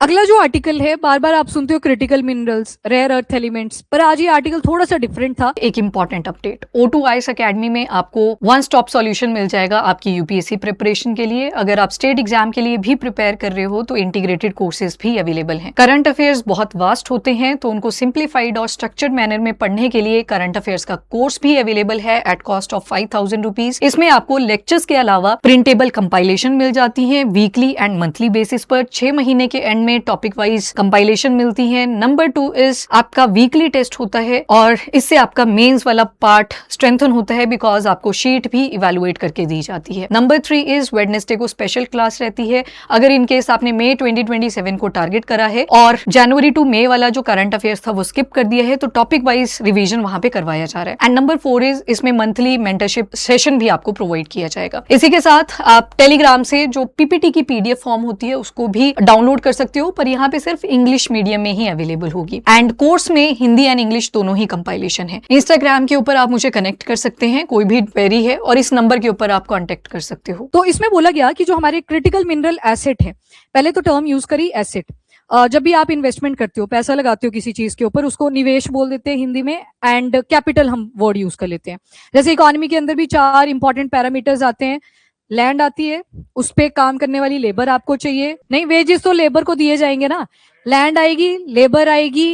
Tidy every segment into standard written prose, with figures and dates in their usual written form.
अगला जो आर्टिकल है, बार बार आप सुनते हो critical minerals, rare earth elements, पर आज ये आर्टिकल थोड़ा सा डिफरेंट था। एक important update, O2 IAS academy में आपको वन स्टॉप सॉल्यूशन मिल जाएगा आपकी यूपीएससी प्रिपरेशन के लिए। अगर आप स्टेट एग्जाम के लिए भी प्रिपेयर कर रहे हो तो इंटीग्रेटेड कोर्सेज भी अवेलेबल हैं। करंट अफेयर्स बहुत वास्ट होते हैं तो उनको सिंप्लीफाइड और स्ट्रक्चर्ड मैनर में पढ़ने के लिए करंट अफेयर्स का कोर्स भी अवेलेबल है एट कॉस्ट ऑफ 5,000 रुपीज। इसमें आपको लेक्चर्स के अलावा प्रिंटेबल कंपाइलेशन मिल जाती है वीकली एंड मंथली बेसिस पर। 6 महीने के एंड में टॉपिक वाइज कंपाइलेशन मिलती है। नंबर 2 इज आपका वीकली टेस्ट होता है और इससे आपका मेंस वाला पार्ट स्ट्रेंथन होता है बिकॉज आपको शीट भी इवेलुएट करके दी जाती है। नंबर 3 इज वेडनेसडे को स्पेशल क्लास रहती है। अगर इन केस आपने मई 2027 को टारगेट करा है और जनवरी टू मई वाला जो करंट अफेयर्स था वो स्किप कर दिया है तो टॉपिक वाइज रिवीजन वहां पे करवाया जा रहा है। एंड नंबर 4 इज इसमें मंथली मेंटरशिप सेशन भी आपको प्रोवाइड किया जाएगा। इसी के साथ आप टेलीग्राम से जो पीपीटी की पीडीएफ फॉर्म होती है उसको भी डाउनलोड कर सकते हो, पर यहाँ पे सिर्फ इंग्लिश मीडियम में ही अवेलेबल होगी। एंड कोर्स में हिंदी एंड इंग्लिश दोनों ही कंपाइलेशन है। इंस्टाग्राम के ऊपर आप मुझे कनेक्ट कर सकते हैं, कोई भी क्वेरी है, और इस नंबर के ऊपर आप कांटेक्ट कर सकते हो। तो इसमें बोला गया कि जो हमारे क्रिटिकल मिनरल एसेट है, पहले तो टर्म यूज करी एसेट। जब भी आप इन्वेस्टमेंट करते हो, पैसा लगाते हो किसी चीज के ऊपर, उसको निवेश बोल देते हैं हिंदी में, एंड कैपिटल हम वर्ड यूज कर लेते हैं। जैसे इकोनॉमी के अंदर भी 4 इंपॉर्टेंट पैरामीटर्स आते हैं। लैंड आती है, उस पे काम करने वाली लेबर आपको चाहिए, नहीं वेजेस तो लेबर को दिए जाएंगे ना। लैंड आएगी, लेबर आएगी,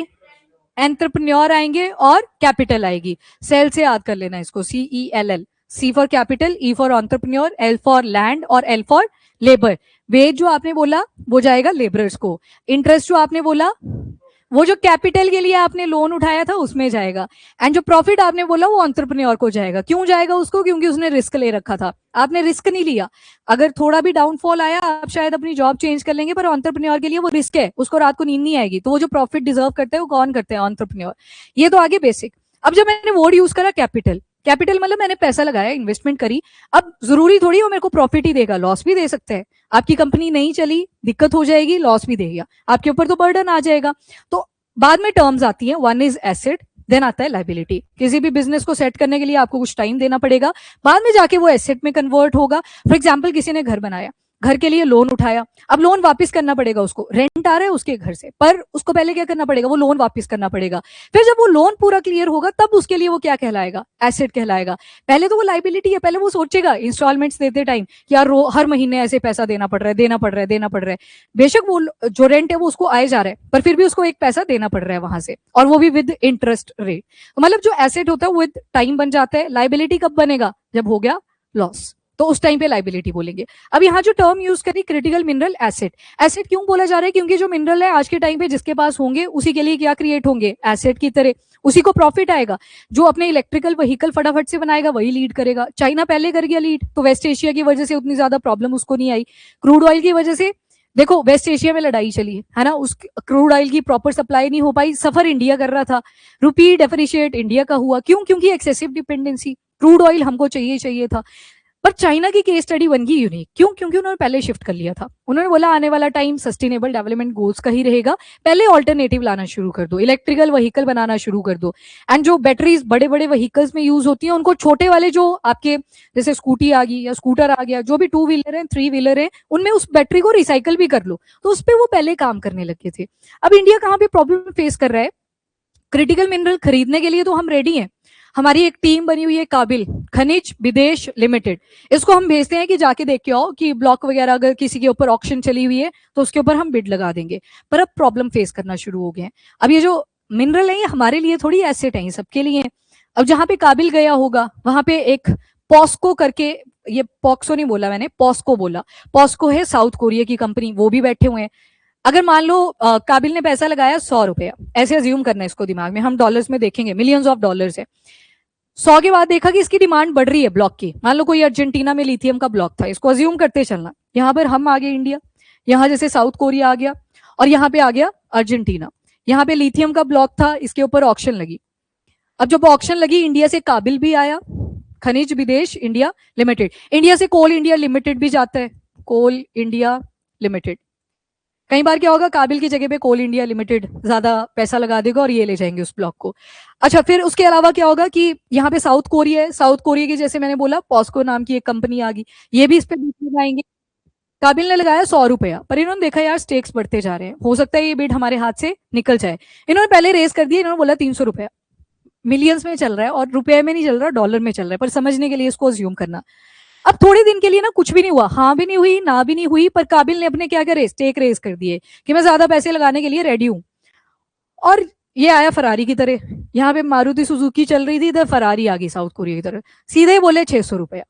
एंटरप्रेन्योर आएंगे और कैपिटल आएगी। सेल से याद कर लेना इसको, CELL। C for capital, E for entrepreneur, L for land और L फॉर लेबर। वेज जो आपने बोला वो जाएगा लेबरर्स को। इंटरेस्ट जो आपने बोला वो जो कैपिटल के लिए आपने लोन उठाया था उसमें जाएगा। एंड जो प्रॉफिट आपने बोला वो एंटरप्रेन्योर को जाएगा। क्यों जाएगा उसको? क्योंकि उसने रिस्क ले रखा था, आपने रिस्क नहीं लिया। अगर थोड़ा भी डाउनफॉल आया आप शायद अपनी जॉब चेंज कर लेंगे, पर एंटरप्रेन्योर के लिए वो रिस्क है, उसको रात को नींद नहीं आएगी। तो वो जो प्रॉफिट डिजर्व करते हैं वो कौन करते हैं? एंटरप्रेन्योर। ये तो आगे बेसिक। अब जब मैंने वर्ड यूज करा कैपिटल, कैपिटल मतलब मैंने पैसा लगाया, इन्वेस्टमेंट करी। अब जरूरी थोड़ी वो मेरे को प्रॉफिट ही देगा, लॉस भी दे सकता है। आपकी कंपनी नहीं चली, दिक्कत हो जाएगी, लॉस भी देगा, आपके ऊपर तो बर्डन आ जाएगा। तो बाद में टर्म्स आती हैं, वन इज एसेट, देन आता है लाइबिलिटी। किसी भी बिजनेस को सेट करने के लिए आपको कुछ टाइम देना पड़ेगा, बाद में जाके वो एसेट में कन्वर्ट होगा। फॉर एग्जाम्पल किसी ने घर बनाया, घर के लिए लोन उठाया, अब लोन वापस करना पड़ेगा उसको, रेंट आ रहा है उसके घर से, पर उसको पहले क्या करना पड़ेगा? वो लोन वापस करना पड़ेगा। फिर जब वो लोन पूरा क्लियर होगा तब उसके लिए वो क्या कहलाएगा? एसेट कहलाएगा। पहले तो वो लाइबिलिटी है, पहले वो सोचेगा इंस्टॉलमेंट्स देते टाइम कि यार हर महीने ऐसे पैसा देना पड़ रहा है, देना पड़ रहा है, देना पड़ रहा है। बेशक वो जो रेंट है वो उसको आए जा रहा है, पर फिर भी उसको एक पैसा देना पड़ रहा है वहां से, और वो भी विद इंटरेस्ट रेट। मतलब जो एसेट होता है वो विद टाइम बन जाता है। लाइबिलिटी कब बनेगा? जब हो गया लॉस, तो उस टाइम पे लाइबिलिटी बोलेंगे। अब यहाँ जो टर्म यूज करी क्रिटिकल मिनरल एसेट, एसेट क्यों बोला जा रहा है? क्योंकि जो मिनरल है आज के टाइम पे जिसके पास होंगे उसी के लिए क्या क्रिएट होंगे? एसेट की तरह, उसी को प्रॉफिट आएगा। जो अपने इलेक्ट्रिकल व्हीकल फटाफट से बनाएगा वही लीड करेगा। चाइना पहले कर गया लीड, तो वेस्ट एशिया की वजह से उतनी ज्यादा प्रॉब्लम उसको नहीं आई। क्रूड ऑयल की वजह से देखो वेस्ट एशिया में लड़ाई चली है ना, उस क्रूड ऑयल की प्रॉपर सप्लाई नहीं हो पाई, सफर इंडिया कर रहा था, रुपी डेप्रिशिएट इंडिया का हुआ। क्यों? क्योंकि एक्सेसिव डिपेंडेंसी, क्रूड ऑयल हमको चाहिए था। पर चाइना की केस स्टडी बन गई यूनिक। क्यों? क्योंकि उन्होंने पहले शिफ्ट कर लिया था। उन्होंने बोला आने वाला टाइम सस्टेनेबल डेवलपमेंट गोल्स का ही रहेगा, पहले ऑल्टरनेटिव लाना शुरू कर दो, इलेक्ट्रिकल व्हीकल बनाना शुरू कर दो। एंड जो बैटरीज बड़े बड़े व्हीकल्स में यूज होती हैं उनको छोटे वाले जो आपके जैसे स्कूटी आ गई या स्कूटर आ गया, जो भी 2 व्हीलर है 3 व्हीलर है, उनमें उस बैटरी को रिसाइकल भी कर लो। तो उस पर वो पहले काम करने लगे थे। अब इंडिया कहाँ पे प्रॉब्लम फेस कर रहा है? क्रिटिकल मिनरल खरीदने के लिए तो हम रेडी हैं, हमारी एक टीम बनी हुई है काबिल, खनिज विदेश लिमिटेड। इसको हम भेजते हैं कि जाके देख के आओ कि ब्लॉक वगैरह अगर किसी के ऊपर ऑक्शन चली हुई है तो उसके ऊपर हम बिड लगा देंगे। पर अब प्रॉब्लम फेस करना शुरू हो गए हैं। अब ये जो मिनरल है ये हमारे लिए थोड़ी एसेट है, ये सबके लिए है। अब जहां पे काबिल गया होगा वहां पे एक पॉस्को करके, ये पॉक्सो नहीं बोला मैंने, पॉस्को बोला, पॉस्को है साउथ कोरिया की कंपनी, वो भी बैठे हुए हैं। अगर मान लो काबिल ने पैसा लगाया 100 रुपया, ऐसे अज्यूम करना है इसको दिमाग में, हम डॉलर्स में देखेंगे, मिलियंस ऑफ डॉलर्स है। 100 के बाद देखा कि इसकी डिमांड बढ़ रही है ब्लॉक की। मान लो कोई अर्जेंटीना में लिथियम का ब्लॉक था, इसको अज्यूम करते चलना, यहाँ पर हम आ गए इंडिया, यहाँ जैसे साउथ कोरिया आ गया और यहाँ पे आ गया अर्जेंटीना। यहाँ पे लिथियम का ब्लॉक था, इसके ऊपर ऑक्शन लगी। अब जब ऑक्शन लगी इंडिया से काबिल भी आया, खनिज विदेश इंडिया लिमिटेड, इंडिया से कोल इंडिया लिमिटेड भी जाता है, कोल इंडिया लिमिटेड। कई बार क्या होगा, काबिल की जगह पे कोल इंडिया लिमिटेड ज्यादा पैसा लगा देगा और ये ले जाएंगे उस ब्लॉक को। अच्छा, फिर उसके अलावा क्या होगा कि यहाँ पे साउथ कोरिया है, साउथ कोरिया की जैसे मैंने बोला पॉस्को नाम की एक कंपनी आ गई, ये भी इस पे बीच में आएंगे। काबिल ने लगाया 100 रुपया, पर इन्होंने देखा यार स्टेक्स बढ़ते जा रहे हैं, हो सकता है ये बिड हमारे हाथ से निकल जाए। इन्होंने पहले रेस कर दिया, इन्होंने बोला 300 रुपया, मिलियंस में चल रहा है और रुपए में नहीं चल रहा, डॉलर में चल रहा है, पर समझने के लिए इसको अज्यूम करना। अब थोड़े दिन के लिए ना कुछ भी नहीं हुआ, हाँ भी नहीं हुई ना भी नहीं हुई, पर काबिल ने अपने क्या करे, स्टेक रेस कर दिए कि मैं ज्यादा पैसे लगाने के लिए रेडी हूं। और ये आया फरारी की तरह, यहाँ पे मारुति सुजुकी चल रही थी, इधर फरारी आ गई साउथ कोरिया की तरह, सीधे ही बोले 600 रुपया,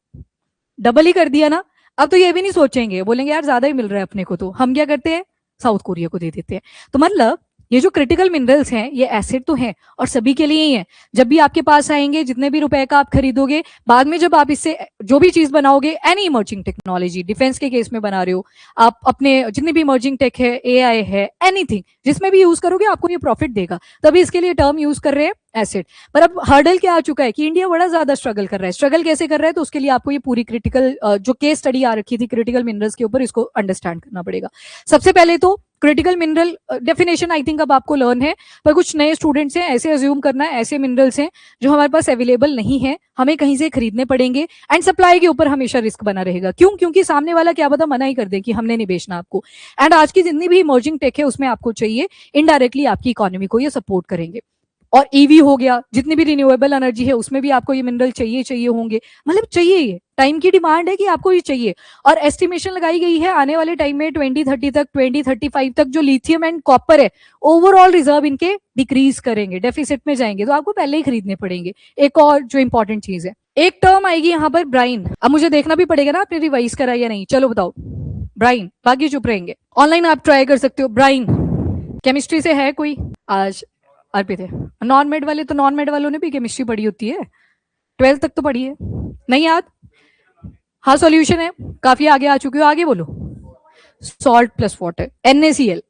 डबल ही कर दिया ना। अब तो ये भी नहीं सोचेंगे, बोलेंगे यार ज्यादा ही मिल रहा है अपने को, तो हम क्या करते हैं, साउथ कोरिया को दे देते हैं। तो मतलब ये जो क्रिटिकल मिनरल्स हैं ये एसेट तो हैं और सभी के लिए ही है। जब भी आपके पास आएंगे, जितने भी रुपए का आप खरीदोगे, बाद में जब आप इससे जो भी चीज बनाओगे, एनी इमर्जिंग टेक्नोलॉजी, डिफेंस के केस में बना रहे हो आप, अपने जितनी भी इमर्जिंग टेक है, एआई है, एनीथिंग जिसमें भी यूज करोगे आपको ये प्रॉफिट देगा, तभी इसके लिए टर्म यूज कर रहे हैं एसेट। पर अब हर्डल क्या आ चुका है कि इंडिया बड़ा ज्यादा स्ट्रगल कर रहा है। स्ट्रगल कैसे कर रहा है, तो उसके लिए आपको ये पूरी क्रिटिकल जो केस स्टडी आ रखी थी क्रिटिकल मिनरल्स के ऊपर, इसको अंडरस्टैंड करना पड़ेगा। सबसे पहले तो critical mineral definition I think अब आपको लर्न है, पर कुछ नए स्टूडेंट्स हैं, ऐसे अज्यूम करना है ऐसे मिनरल्स हैं जो हमारे पास अवेलेबल नहीं है, हमें कहीं से खरीदने पड़ेंगे, एंड सप्लाई के ऊपर हमेशा रिस्क बना रहेगा। क्यों? क्योंकि सामने वाला क्या पता मना ही कर दे कि हमने नहीं बेचना आपको, एंड आज की जितनी भी इमर्जिंग टेक है उसमें आपको चाहिए, इनडायरेक्टली आपकी इकोनॉमी को ये सपोर्ट करेंगे। और ईवी हो गया, जितनी भी रिन्यूएबल एनर्जी है उसमें भी आपको ये मिनरल चाहिए होंगे, मतलब चाहिए, ये टाइम की डिमांड है कि आपको ये चाहिए। और एस्टिमेशन लगाई गई है आने वाले टाइम में 2030 तक, 2035 तक जो लिथियम एंड कॉपर है ओवरऑल रिजर्व इनके डिक्रीज करेंगे, डेफिसिट में जाएंगे, तो आपको पहले ही खरीदने पड़ेंगे। एक और जो इंपॉर्टेंट चीज है, एक टर्म आएगी यहाँ पर ब्राइन, अब मुझे देखना भी पड़ेगा ना आपने रिवाइज करा या नहीं, चलो बताओ ब्राइन, बाकी चुप रहेंगे, ऑनलाइन आप ट्राई कर सकते हो। ब्राइन केमिस्ट्री से है कोई आज अर्पित है, नॉन मेड वाले, तो नॉन मेड वालों ने भी केमिस्ट्री पढ़ी होती है, 12th तक तो पढ़ी है, नहीं याद? हाँ सॉल्यूशन है, काफी आगे आ चुके हो, आगे बोलो। Salt plus water, NaCl।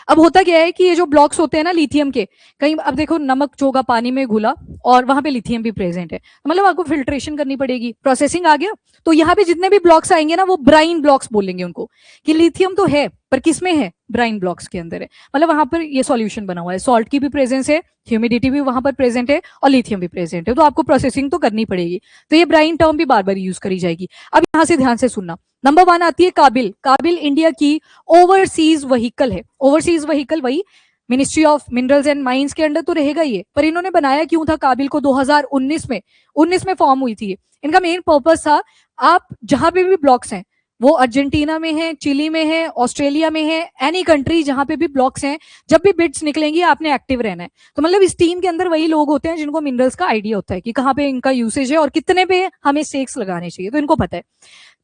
अब होता क्या है कि ये जो ब्लॉक्स होते हैं ना लिथियम के, कहीं अब देखो नमक जो होगा पानी में घुला और वहां पे लिथियम भी प्रेजेंट है, तो मतलब आपको फिल्ट्रेशन करनी पड़ेगी, प्रोसेसिंग आ गया, तो यहाँ पे जितने भी ब्लॉक्स आएंगे ना वो ब्राइन ब्लॉक्स बोलेंगे उनको, कि लिथियम तो है पर किसमें है, ब्राइन ब्लॉक्स के अंदर है, मतलब वहां पर ये सॉल्यूशन बना हुआ है, सॉल्ट की भी प्रेजेंस है, ह्यूमिडिटी भी वहां पर प्रेजेंट है और लिथियम भी प्रेजेंट है, तो आपको प्रोसेसिंग तो करनी पड़ेगी, तो ये ब्राइन टर्म भी बार बार यूज करी जाएगी। अब यहाँ से ध्यान से सुनना, नंबर 1 आती है काबिल। काबिल इंडिया की ओवरसीज व्हीकल है, ओवरसीज व्हीकल वही ministry of minerals and mines के अंडर तो रहेगा ये, पर इन्होंने बनाया क्यों था काबिल को, 2019 में फॉर्म हुई थी। इनका मेन पर्पस था, आप जहां पे भी ब्लॉक्स हैं, वो अर्जेंटीना में है, चिली में है, ऑस्ट्रेलिया में है, एनी कंट्री जहां पे भी ब्लॉक्स हैं, जब भी बिड्स निकलेंगी आपने एक्टिव रहना है। तो मतलब इस टीम के अंदर वही लोग होते हैं जिनको मिनरल्स का आइडिया होता है कि कहाँ पे इनका यूसेज है और कितने पे हमें स्टेक्स लगाने चाहिए, तो इनको पता है।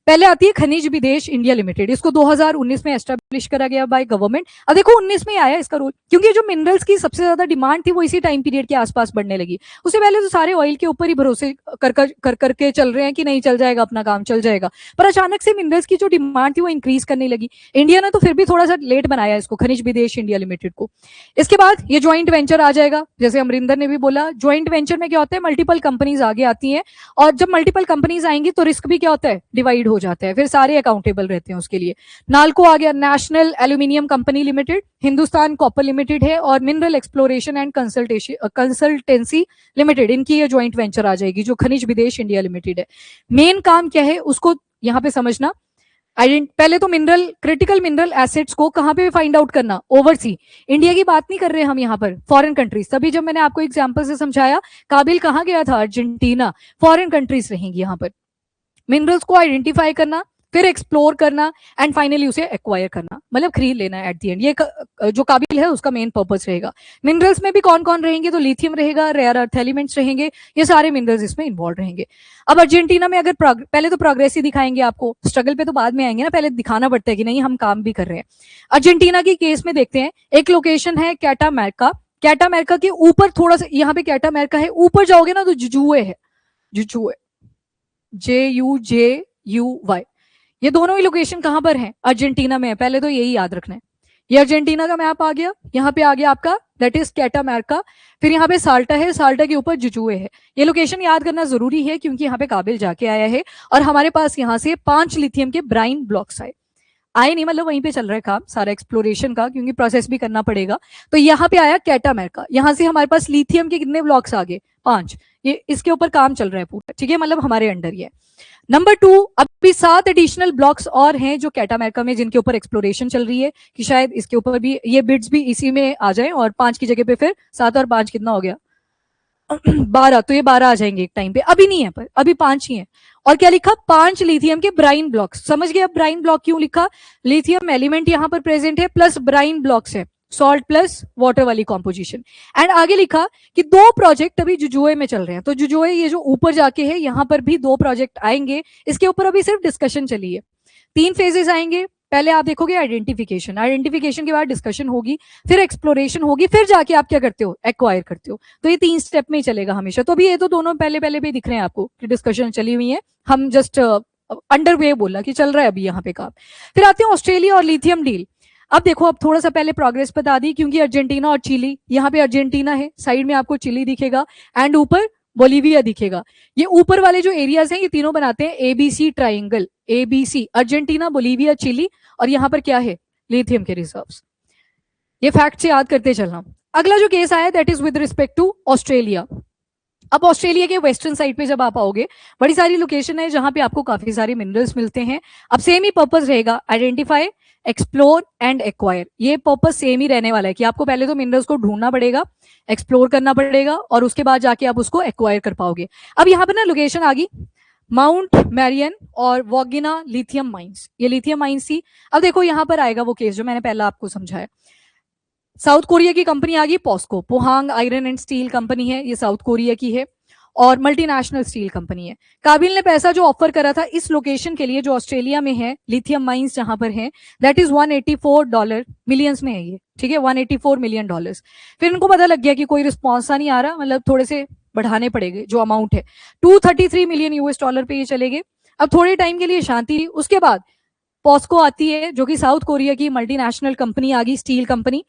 पहले आती है खनिज विदेश इंडिया लिमिटेड, इसको 2019 में एस्टेब्लिश करा गया बाय गवर्नमेंट। अब देखो 19 में आया इसका रोल, क्योंकि जो मिनरल्स की सबसे ज्यादा डिमांड थी वो इसी टाइम पीरियड के आसपास बढ़ने लगी। उससे पहले तो सारे ऑयल के ऊपर ही भरोसे करके चल रहे हैं कि नहीं चल जाएगा, अपना काम चल जाएगा, पर अचानक से मिनरल्स की जो डिमांड थी वो इंक्रीज करने लगी। इंडिया ने तो फिर भी थोड़ा सा लेट बनाया इसको, खनिज विदेश इंडिया लिमिटेड को। इसके बाद ये ज्वाइंट वेंचर आ जाएगा, जैसे अमरिंदर ने भी बोला, ज्वाइंट वेंचर में क्या होता है, मल्टीपल कंपनीज आगे आती हैं, और जब मल्टीपल कंपनीज आएंगी तो रिस्क भी क्या होता है, डिवाइड हो जाता है, फिर सारे अकाउंटेबल रहते हैं उसके लिए। नाल्को आ गया, national aluminium company limited, Hindustan copper limited है, और mineral exploration and consultancy limited, इनकी ये ज्वाइंट वेंचर आ जाएगी जो खनिज विदेश इंडिया लिमिटेड है। मेन काम क्या है उसको यहाँ पे समझना। पहले तो मिनरल, क्रिटिकल मिनरल एसेट्स को कहां पे फाइंड आउट करना, ओवरसी। इंडिया की बात नहीं कर रहे हम यहाँ पर, फॉरेन कंट्रीज। तभी जब मैंने आपको एग्जांपल से समझाया काबिल कहाँ गया था, अर्जेंटीना, फॉरेन कंट्रीज रहेंगी यहाँ पर। मिनरल्स को आइडेंटिफाई करना, फिर एक्सप्लोर करना, एंड फाइनली उसे एक्वायर करना, मतलब खरीद लेना है एट दी एंड। ये जो काबिल है उसका मेन पर्पस रहेगा। मिनरल्स में भी कौन कौन रहेंगे, तो लिथियम रहेगा, रेयर अर्थ एलिमेंट्स रहेंगे, ये सारे मिनरल्स इसमें इन्वॉल्व रहेंगे। अब अर्जेंटीना में अगर पहले तो प्रोग्रेस ही दिखाएंगे आपको, स्ट्रगल पे तो बाद में आएंगे ना, पहले दिखाना पड़ता है कि नहीं हम काम भी कर रहे हैं। अर्जेंटीना के केस में देखते हैं, एक लोकेशन है कैटामेरका। कैटामेरका के ऊपर थोड़ा सा, यहाँ पे कैटामेरका है, ऊपर जाओगे ना तो जुजुए है, जुजुए, JUJUY, ये दोनों ही लोकेशन कहां पर हैं, अर्जेंटीना में है, पहले तो यही याद रखना है। ये अर्जेंटीना का मैप आ गया, यहाँ पे आ गया आपका, दैट इज कैटामेरका। फिर यहाँ पे साल्टा है, साल्टा के ऊपर जुजुए है। ये लोकेशन याद करना जरूरी है क्योंकि यहाँ पे काबिल जाके आया है, और हमारे पास यहाँ से 5 लिथियम के ब्राइन ब्लॉक्स आए नहीं, मतलब वहीं पे चल रहा है काम सारा एक्सप्लोरेशन का, क्योंकि प्रोसेस भी करना पड़ेगा। तो यहाँ पे आया कैटामेरका, यहाँ से हमारे पास लिथियम के कितने ब्लॉक्स आ गए, 5, ये इसके ऊपर काम चल रहा है पूरा, ठीक है, मतलब हमारे अंडर ही है। नंबर 2, अभी 7 एडिशनल ब्लॉक्स और हैं जो कैटामेरिका में, जिनके ऊपर एक्सप्लोरेशन चल रही है कि शायद इसके ऊपर भी ये बिड्स भी इसी में आ जाएं, और 5 की जगह पे फिर 7 और 5 कितना हो गया 12, तो ये 12 आ जाएंगे एक टाइम पे। अभी नहीं है, पर अभी 5 ही है। और क्या लिखा, 5 लिथियम के ब्राइन ब्लॉक्स। समझ गए अब ब्राइन ब्लॉक क्यों लिखा, लिथियम एलिमेंट यहां पर प्रेजेंट है प्लस ब्राइन ब्लॉक्स है, सॉल्ट प्लस वाटर वाली कॉम्पोजिशन। एंड आगे लिखा कि 2 प्रोजेक्ट अभी जुजुए में चल रहे हैं, तो जुजुए ये जो ऊपर जाके है, यहां पर भी 2 प्रोजेक्ट आएंगे। इसके ऊपर अभी सिर्फ डिस्कशन चली है। 3 फेजेस आएंगे। पहले आप देखोगे आइडेंटिफिकेशन, आइडेंटिफिकेशन के बाद डिस्कशन होगी, फिर एक्सप्लोरेशन होगी, फिर जाके आप क्या करते हो, एक्वायर करते हो। तो ये 3 स्टेप में ही चलेगा हमेशा। तो अभी ये तो दोनों पहले पहले भी दिख रहे हैं आपको कि डिस्कशन चली हुई है, हम जस्ट अंडर वे बोला कि चल रहा है अभी यहाँ पे काम। फिर आते हैं ऑस्ट्रेलिया और लिथियम डील। अब देखो, अब थोड़ा सा पहले प्रोग्रेस बता दी, क्योंकि अर्जेंटीना और चिली, यहाँ पे अर्जेंटीना है, साइड में आपको चिली दिखेगा, एंड ऊपर बोलीविया दिखेगा। ये ऊपर वाले जो एरियाज हैं, ये तीनों बनाते हैं ABC triangle. ABC, Argentina, Bolivia, Chile, और यहाँ पर क्या है, लिथियम के रिजर्व्स। ये फैक्ट से याद करते चलना। अगला जो केस आया that is with respect to Australia. अब ऑस्ट्रेलिया के वेस्टर्न साइड पे जब आप आओगे, बड़ी सारी लोकेशन है जहां पे आपको काफी सारे मिनरल्स मिलते हैं। अब सेम ही पर्पस रहेगा, आइडेंटिफाई, एक्सप्लोर एंड एक्वायर। ये पर्पस सेम ही रहने वाला है कि आपको पहले तो मिनरल्स को ढूंढना पड़ेगा, एक्सप्लोर करना पड़ेगा, और उसके बाद जाके आप उसको एक्वायर कर पाओगे। अब यहाँ पर ना लोकेशन आ गई माउंट मैरियन और वॉगिना लिथियम माइंस। ये लिथियम माइंस थी। अब देखो यहाँ पर आएगा वो केस जो मैंने पहला आपको समझाया। साउथ कोरिया की कंपनी आ गई POSCO, Pohang iron and steel company है, ये साउथ कोरिया की है और मल्टीनेशनल स्टील कंपनी है। काबिल ने पैसा जो ऑफर करा था इस लोकेशन के लिए जो ऑस्ट्रेलिया में है, लिथियम माइंस जहां पर है, दैट इज $184 मिलियंस में है ये, ठीक है, $184 मिलियन। फिर इनको पता लग गया कि कोई रिस्पॉन्स नहीं आ रहा, मतलब थोड़े से बढ़ाने पड़ेंगे जो अमाउंट है, $233 मिलियन पे ये चलेंगे। अब थोड़े टाइम के लिए शांति, उसके बाद पॉस्को आती है जो कि साउथ कोरिया की मल्टीनेशनल कंपनी आ गई, स्टील कंपनी।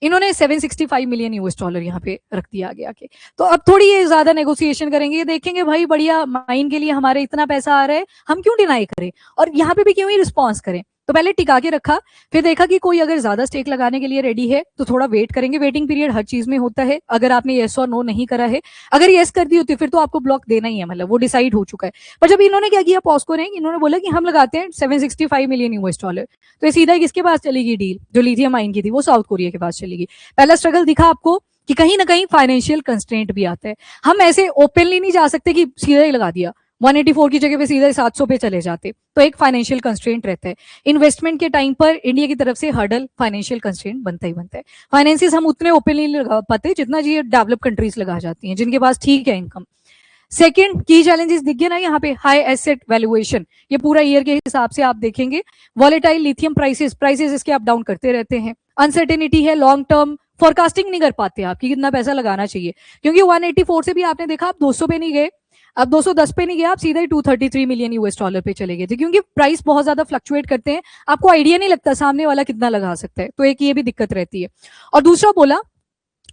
इन्होंने $765 मिलियन यहाँ पे रख दिया आगे आके। तो अब थोड़ी ये ज्यादा नेगोशिएशन करेंगे, ये देखेंगे भाई बढ़िया माइन के लिए हमारे इतना पैसा आ रहा है, हम क्यों डिनाई करें, और यहाँ पे भी क्यों ही रिस्पॉन्स करें। तो पहले टिका के रखा, फिर देखा कि कोई अगर ज्यादा स्टेक लगाने के लिए रेडी है तो थोड़ा वेट करेंगे। वेटिंग पीरियड हर चीज में होता है, अगर आपने येस और नो नहीं करा है, अगर येस कर दी होती फिर तो आपको ब्लॉक देना ही है, मतलब वो डिसाइड हो चुका है। पर जब इन्होंने क्या किया, पॉस्को ने, इन्होंने बोला कि हम लगाते हैं $765 मिलियन, तो ये सीधा किसके पास चलेगी डील, जो लिथियम माइन की थी वो साउथ कोरिया के पास चलेगी। पहला स्ट्रगल दिखा आपको कि कहीं ना कहीं फाइनेंशियल कंस्ट्रेंट भी आता है। हम ऐसे ओपनली नहीं जा सकते कि सीधा ही लगा दिया, 184 की जगह पे सीधा 700 पे चले जाते, तो एक फाइनेंशियल कंस्ट्रेंट रहता है। इन्वेस्टमेंट के टाइम पर इंडिया की तरफ से हर्डल फाइनेंशियल कंस्ट्रेंट बनता ही बनता है। फाइनेंसिस हम उतने ओपनली नहीं लगा पाते जितना जी डेवलप कंट्रीज लगा जाती हैं, जिनके पास ठीक है इनकम। सेकंड की चैलेंजेस दिख गए ना यहाँ पे, हाई एसेट वैल्यूएशन। ये पूरा ईयर के हिसाब से आप देखेंगे, वॉलेटाइल लिथियम प्राइसेस इसके अप डाउन करते रहते हैं। अनसर्टेनिटी है, लॉन्ग टर्म फोरकास्टिंग नहीं कर पाते आप कि कितना पैसा लगाना चाहिए, क्योंकि 184 से भी आपने देखा आप 200 पे नहीं गए, अब 210 पे नहीं गया, आप सीधा ही $233 मिलियन पे चले गए थे, क्योंकि प्राइस बहुत ज्यादा फ्लक्चुएट करते हैं, आपको आइडिया नहीं लगता सामने वाला कितना लगा सकता है, तो एक ये भी दिक्कत रहती है। और दूसरा बोला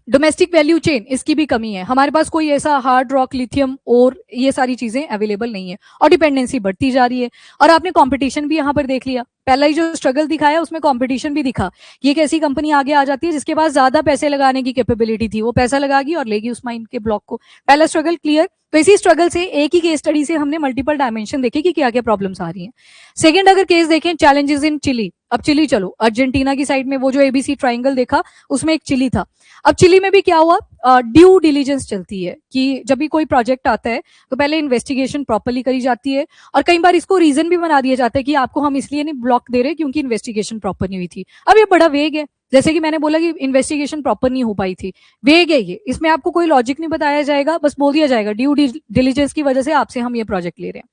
डोमेस्टिक वैल्यू चेन, इसकी भी कमी है, हमारे पास कोई ऐसा हार्ड रॉक लिथियम और ये सारी चीजें अवेलेबल नहीं है, और डिपेंडेंसी बढ़ती जा रही है। और आपने कंपटीशन भी यहाँ पर देख लिया, पहला ही जो स्ट्रगल दिखाया उसमें कंपटीशन भी दिखा। ये एक ऐसी कंपनी आगे आ जाती है जिसके पास ज्यादा पैसे लगाने की कैपेबिलिटी थी, वो पैसा लगागी और लेगी उस माइन के ब्लॉक को। पहला स्ट्रगल क्लियर। तो इसी स्ट्रगल से, एक ही केस स्टडी से हमने मल्टीपल डायमेंशन देखे कि क्या क्या प्रॉब्लम्स आ रही हैं। सेकंड अगर केस देखें, चैलेंजेस इन चिली। अब चिली चलो, अर्जेंटीना की साइड में वो जो एबीसी ट्राइंगल देखा उसमें एक चिली था। अब चिली में भी क्या हुआ, ड्यू डिलीजेंस चलती है कि जब भी कोई प्रोजेक्ट आता है तो पहले इन्वेस्टिगेशन प्रॉपरली करी जाती है, और कई बार इसको रीजन भी बना दिया जाता है कि आपको हम इसलिए नहीं ब्लॉक दे रहे क्योंकि इन्वेस्टिगेशन प्रॉपर नहीं हुई थी। अब ये बड़ा वेग है, जैसे कि मैंने बोला कि इन्वेस्टिगेशन प्रॉपर नहीं हो पाई थी, वेग है ये, इसमें आपको कोई लॉजिक नहीं बताया जाएगा, बस बोल दिया जाएगा ड्यू डिलीजेंस की वजह से आपसे हम ये प्रोजेक्ट ले रहे हैं,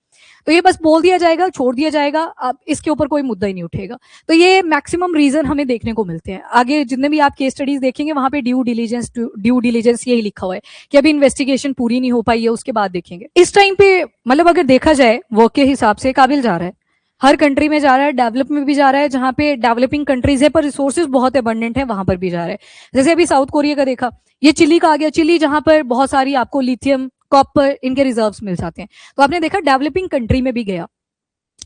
तो ये बस बोल दिया जाएगा, छोड़ दिया जाएगा, अब इसके ऊपर कोई मुद्दा ही नहीं उठेगा। तो ये मैक्सिमम रीजन हमें देखने को मिलते हैं। आगे जितने भी आप केस स्टडीज देखेंगे वहां पे ड्यू डिलीजेंस यही लिखा हुआ है कि अभी इन्वेस्टिगेशन पूरी नहीं हो पाई है, उसके बाद देखेंगे। इस टाइम पे मतलब अगर देखा जाए वर्क के हिसाब से काबिल जा रहा है, हर कंट्री में जा रहा है, डेवलप में भी जा रहा है, जहां पे डेवलपिंग कंट्रीज है पर रिसोर्सेज बहुत अबंडेंट है वहां पर भी जा रहा है। जैसे अभी साउथ कोरिया का देखा, ये चिली का आ गया, चिली जहां पर बहुत सारी आपको लिथियम, कॉपर, इनके रिजर्व्स मिल जाते हैं, तो आपने देखा डेवलपिंग कंट्री में भी गया।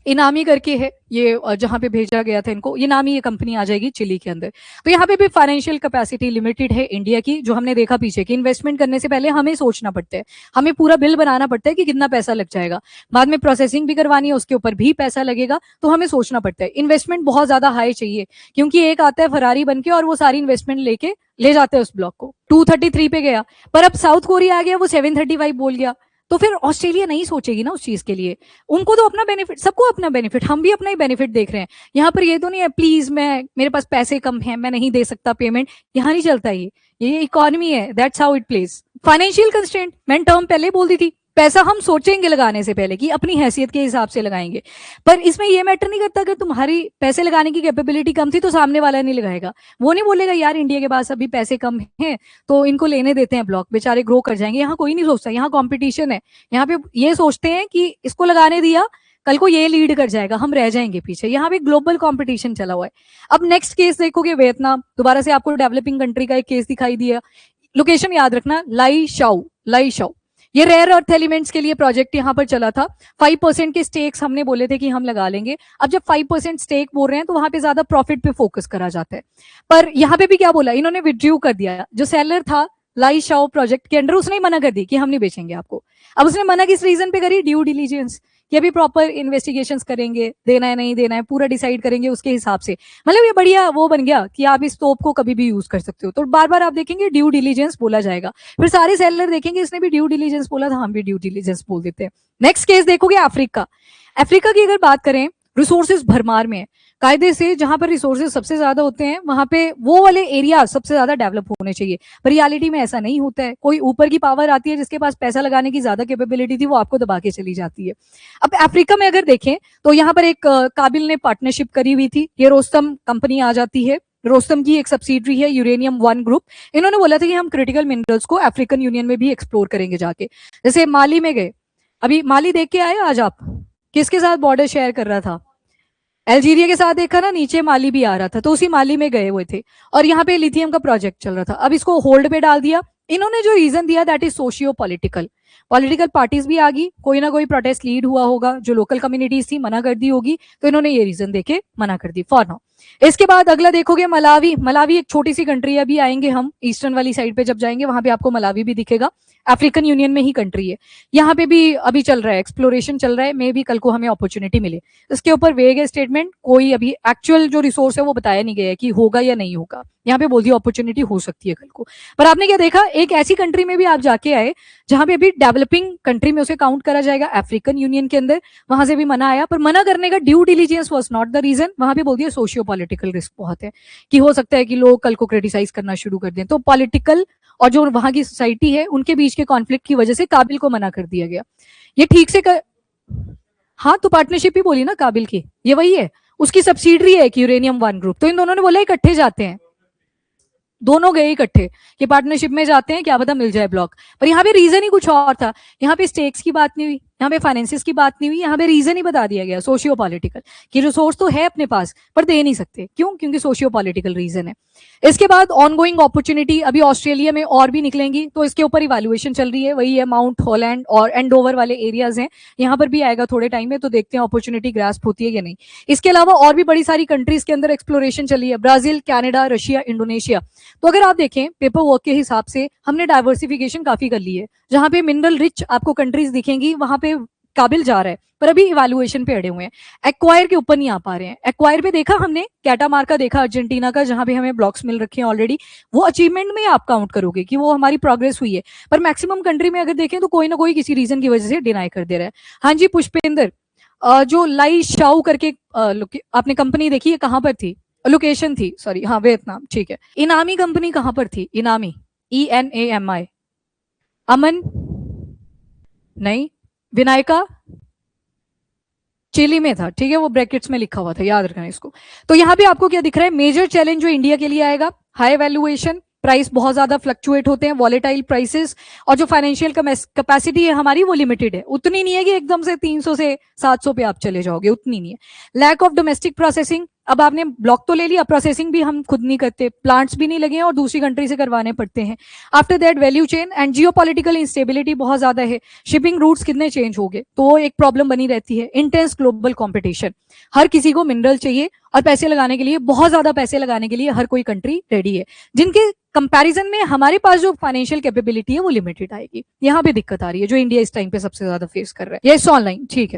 इनामी करके है ये, जहां पे भेजा गया था इनको, इनामी ये कंपनी आ जाएगी चिली के अंदर। तो यहाँ पे भी फाइनेंशियल कैपेसिटी लिमिटेड है इंडिया की, जो हमने देखा पीछे कि इन्वेस्टमेंट करने से पहले हमें सोचना पड़ता है, हमें पूरा बिल बनाना पड़ता है कि कितना पैसा लग जाएगा, बाद में प्रोसेसिंग भी करवानी है, उसके ऊपर भी पैसा लगेगा, तो हमें सोचना पड़ता है। इन्वेस्टमेंट बहुत ज्यादा हाई चाहिए, क्योंकि एक आता है फरारी बन के और वो सारी इन्वेस्टमेंट लेके ले जाते हैं उस ब्लॉक को। 233 पे गया, पर अब साउथ कोरिया आ गया, वो 735 बोल गया, तो फिर ऑस्ट्रेलिया नहीं सोचेगी ना उस चीज के लिए। उनको तो अपना बेनिफिट, सबको अपना बेनिफिट, हम भी अपना ही बेनिफिट देख रहे हैं। यहाँ पर ये तो नहीं है प्लीज मैं, मेरे पास पैसे कम है, मैं नहीं दे सकता पेमेंट, यहाँ नहीं चलता ये इकोनॉमी है, that's how it plays. Financial constraint, मैंने टर्म पहले बोल दी थी, पैसा हम सोचेंगे लगाने से पहले कि अपनी हैसियत के हिसाब से लगाएंगे, पर इसमें ये मैटर नहीं करता कि तुम्हारी पैसे लगाने की कैपेबिलिटी कम थी तो सामने वाला नहीं लगाएगा। वो नहीं बोलेगा यार इंडिया के पास अभी पैसे कम हैं तो इनको लेने देते हैं ब्लॉक, बेचारे ग्रो कर जाएंगे। यहाँ कोई नहीं सोचता, यहाँ कॉम्पिटिशन है। यहाँ पे ये सोचते हैं कि इसको लगाने दिया, कल को ये लीड कर जाएगा, हम रह जाएंगे पीछे। यहाँ पे ग्लोबल कंपटीशन चला हुआ है। अब नेक्स्ट केस देखोगे वियतनाम, दोबारा से आपको डेवलपिंग कंट्री का एक केस दिखाई दिया। लोकेशन याद रखना, लाई शाओ। ये रेयर अर्थ एलिमेंट्स के लिए प्रोजेक्ट यहाँ पर चला था। 5% के स्टेक्स हमने बोले थे कि हम लगा लेंगे। अब जब 5% स्टेक बोल रहे हैं तो वहां पे ज्यादा प्रॉफिट पे फोकस करा जाता है, पर यहाँ पे भी क्या बोला इन्होंने, विड्रू कर दिया। जो सेलर था लाई शाओ प्रोजेक्ट के अंडर, उसने मना कर दी कि हम नहीं बेचेंगे आपको। अब उसने मना किस रीजन पे करी, ड्यू डिलीजेंस, कि अभी प्रॉपर इन्वेस्टिगेशंस करेंगे, देना है नहीं देना है पूरा डिसाइड करेंगे उसके हिसाब से। मतलब ये बढ़िया वो बन गया कि आप इस तोप को कभी भी यूज कर सकते हो। तो बार बार आप देखेंगे ड्यू डिलीजेंस बोला जाएगा, फिर सारे सेलर देखेंगे इसने भी ड्यू डिलीजेंस बोला था, हम भी ड्यू डिलीजेंस बोल देते हैं। नेक्स्ट केस देखोगे अफ्रीका की अगर बात करें, रिसोर्सेज भरमार में है। कायदे से जहां पर रिसोर्सेज सबसे ज्यादा होते हैं वहां पे वो वाले एरिया सबसे ज्यादा डेवलप होने चाहिए, पर रियलिटी में ऐसा नहीं होता है। कोई ऊपर की पावर आती है जिसके पास पैसा लगाने की ज्यादा कैपेबिलिटी थी, वो आपको दबा के चली जाती है। अब अफ्रीका में अगर देखें तो यहाँ पर एक काबिल ने पार्टनरशिप करी हुई थी, ये रोस्तम कंपनी आ जाती है। रोस्तम की एक सब्सिडरी है यूरेनियम 1 ग्रुप। इन्होंने बोला था कि हम क्रिटिकल मिनरल्स को अफ्रीकन यूनियन में भी एक्सप्लोर करेंगे जाके। जैसे माली में गए, अभी माली देख के आए आज आप, किसके साथ बॉर्डर शेयर कर रहा था, अल्जीरिया के साथ देखा ना, नीचे माली भी आ रहा था, तो उसी माली में गए हुए थे। और यहाँ पे लिथियम का प्रोजेक्ट चल रहा था, अब इसको होल्ड पे डाल दिया। इन्होंने जो रीजन दिया that is socio political parties भी आ गई, कोई ना कोई प्रोटेस्ट लीड हुआ होगा, जो लोकल कम्युनिटीज थी मना कर दी होगी, तो इन्होंने ये रीजन देके मना कर दी फॉर नाउ। इसके बाद अगला देखोगे मलावी एक छोटी सी कंट्री है, अभी आएंगे हम ईस्टर्न वाली साइड पे जब जाएंगे वहां पे आपको मलावी भी दिखेगा, अफ्रीकन यूनियन में ही कंट्री है। यहाँ पे भी अभी चल रहा है, एक्सप्लोरेशन चल रहा है, मे भी कल को हमें अपॉर्चुनिटी मिले। इसके ऊपर वेग है स्टेटमेंट, कोई अभी एक्चुअल जो रिसोर्स है वो बताया नहीं गया है कि होगा या नहीं होगा। यहाँ पे बोल दिया अपॉर्चुनिटी हो सकती है कल को। पर आपने क्या देखा, एक ऐसी कंट्री में भी आप जाके आए जहां पे अभी डेवलपिंग कंट्री में उसे काउंट करा जाएगा अफ्रीकन यूनियन के अंदर, वहां से भी मना आया। पर मना करने का due diligence was not the reason, वहां पे बोल दिया सोशियो पॉलिटिकल रिस्क बहुत है, कि हो सकता है कि लोग कल को क्रिटिसाइज करना शुरू कर दें। तो पॉलिटिकल और जो वहां की सोसाइटी है उनके बीच के कॉन्फ्लिक्ट की वजह से काबिल को मना कर दिया गया। ये ठीक से हाँ, तो पार्टनरशिप ही बोली ना काबिल की, ये वही है, उसकी सब्सिडरी है यूरेनियम 1 ग्रुप। तो इन दोनों ने बोला इकट्ठे जाते हैं, दोनों गए इकट्ठे कि पार्टनरशिप में जाते हैं, क्या पता मिल जाए ब्लॉक। पर यहाँ पे रीजन ही कुछ और था, यहाँ पे स्टेक्स की बात नहीं हुई, यहाँ पे फाइनेंसिस की बात नहीं हुई, यहाँ पे रीजन ही बता दिया गया सोशियो पॉलिटिकल, कि रिसोर्स तो है अपने पास पर दे नहीं सकते, क्यों, क्योंकि सोशियो पॉलिटिकल रीजन है। इसके बाद ऑनगोइंग अपॉर्चुनिटी, अभी ऑस्ट्रेलिया में और भी निकलेंगी, तो इसके ऊपर इवैल्यूएशन चल रही है, वही है माउंट हॉलैंड और एंडोवर वाले एरियाज हैं, यहाँ पर भी आएगा थोड़े टाइम में, तो देखते हैं अपॉर्चुनिटी ग्रास्प होती है या नहीं। इसके अलावा और भी बड़ी सारी कंट्रीज के अंदर एक्सप्लोरेशन चली है, ब्राजील, कनाडा, रशिया, इंडोनेशिया। तो अगर आप देखें पेपर वर्क के हिसाब से हमने डाइवर्सिफिकेशन काफी कर ली है, जहां पे मिनरल रिच आपको कंट्रीज दिखेंगी वहां पे काबिल जा रहा है, पर अभी इवैल्यूएशन पे अड़े हुए हैं, एक्वायर के ऊपर नहीं आ पा रहे हैं। एक्वायर पे देखा हमने, कैटामार्का देखा अर्जेंटीना का, जहां पे हमें ब्लॉक्स मिल रखे हैं ऑलरेडी, वो अचीवमेंट में आप काउंट करोगे कि वो हमारी प्रोग्रेस हुई है। पर मैक्सिमम कंट्री में अगर देखें तो कोई ना कोई किसी रीजन की वजह से डिनाई कर दे रहा है। हाँ जी पुष्पेंद्र, जो लाई शाओ करके आपने कंपनी देखी है, कहाँ पर थी, लोकेशन थी, सॉरी, हाँ वियतनाम, ठीक है। इनामी कंपनी कहाँ पर थी, इनामी, ENAMI, अमन नहीं, विनायका चिली में था, ठीक है, वो ब्रैकेट्स में लिखा हुआ था, याद रखना इसको। तो यहाँ पे आपको क्या दिख रहा है, मेजर चैलेंज जो इंडिया के लिए आएगा, हाई वैल्यूएशन, प्राइस बहुत ज्यादा फ्लक्चुएट होते हैं, वॉलेटाइल प्राइसेस, और जो फाइनेंशियल कैपेसिटी है हमारी वो लिमिटेड है, उतनी नहीं है कि एकदम से 300 से 700 पे आप चले जाओगे, उतनी नहीं है। लैक ऑफ डोमेस्टिक प्रोसेसिंग, अब आपने ब्लॉक तो ले लिया, प्रोसेसिंग भी हम खुद नहीं करते, प्लांट्स भी नहीं लगे हैं और दूसरी कंट्री से करवाने पड़ते हैं। After that value chain and geopolitical instability बहुत ज्यादा है, शिपिंग रूट्स कितने चेंज हो गए, तो एक प्रॉब्लम बनी रहती है। इंटेंस ग्लोबल कॉम्पिटिशन, हर किसी को मिनरल चाहिए और पैसे लगाने के लिए, बहुत ज्यादा पैसे लगाने के लिए हर कोई कंट्री रेडी है, जिनके कंपैरिजन में हमारे पास जो फाइनेंशियल कैपेबिलिटी है वो लिमिटेड आएगी। यहाँ पे दिक्कत आ रही है जो इंडिया इस टाइम पे सबसे ज्यादा फेस कर रहा है। यस ऑनलाइन, ठीक है।